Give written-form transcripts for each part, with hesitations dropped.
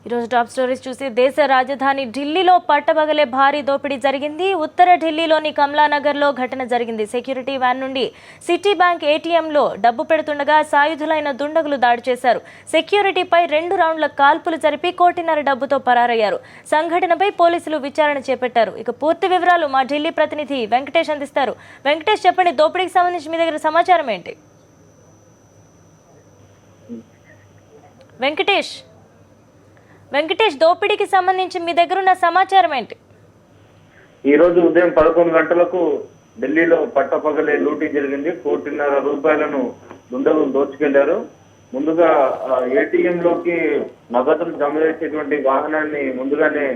ఈరోజు top stories చూసి దేశ రాజధాని ఢిల్లీలో పట్టపగలే భారీ దోపిడీ జరిగింది. ఉత్తర ఢిల్లీలోని కమలానగర్లో ఘటన జరిగింది. సెక్యూరిటీ వ్యాన్ నుండి సిటీ బ్యాంక్ ఏటీఎంలో డబ్బు పెడుతుండగా సాయుధులైన దుండగులు దాడి చేశారు. సెక్యూరిటీపై 2 రౌండ్ల కాల్పులు జరిపి 1.5 కోటి డబ్బుతో పరారయ్యారు. సంఘటనపై పోలీసులు విచారణ చేపట్టారు. ఇక పూర్తి వివరాలు మా ఢిల్లీ ప్రతినిధి వెంకటేష్ అందిస్తారు. వెంకటేష్, చెప్పండి, దోపిడీకి సంబంధించి మీ దగ్గర సమాచారం ఏంటి? వెంకటేష్, దోపిడీకి సంబంధించి మీ దగ్గర ఉన్న సమాచారం ఏంటి? ఈ రోజు ఉదయం 11 గంటలకు ఢిల్లీలో పట్టపగలే లూటీ జరిగింది. 1.5 కోటి రూపాయలను దుండగులు దోచుకెళ్లారు. ముందుగా ఏటీఎం లోకి నగదులు జమ చేసేటువంటి వాహనాన్ని ముందుగానే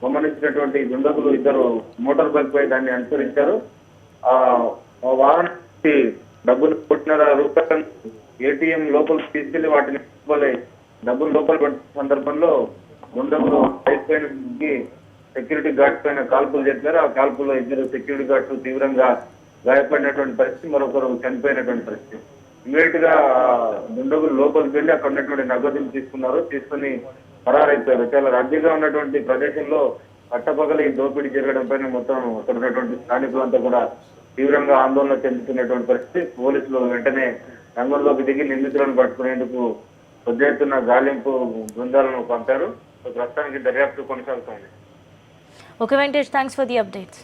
గమనించినటువంటి దుండగులు 2 మోటార్ బైక్ పై దాన్ని అనుసరించారు. ఆ వాహనానికి డబ్బులు 1.5 కోటి రూపాయలను ఏటీఎం లోపలికి తీసుకెళ్లి వాటిని డబ్బులు లోపల పెట్టిన సందర్భంలో దుండగులు బైక్ పైన సెక్యూరిటీ గార్డ్స్ పైన కాల్పులు చేశారు. ఆ కాల్పుల్లో 2 సెక్యూరిటీ గార్డ్స్ తీవ్రంగా గాయపడినటువంటి పరిస్థితి, మరొకరు చనిపోయినటువంటి పరిస్థితి. ఇమీడియట్ గా దుండగులు లోపలికి వెళ్లి అక్కడ ఉన్నటువంటి నగదులు తీసుకుని పరారైపోయారు. చాలా రద్దీగా ఉన్నటువంటి ప్రదేశంలో పట్టపగల ఈ దోపిడీ జరగడం పైన మొత్తం అక్కడ ఉన్నటువంటి స్థానికులంతా కూడా తీవ్రంగా ఆందోళన చెందుతున్నటువంటి పరిస్థితి. పోలీసులు వెంటనే రంగంలోకి దిగి నిందితులను పట్టుకునేందుకు పెద్ద ఎత్తున గాలింపు బృందాలను పంపారు. ప్రస్తుతానికి దర్యాప్తు కొనసాగుతోంది. Okay Venkatesh, thanks for the updates.